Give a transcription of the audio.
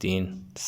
3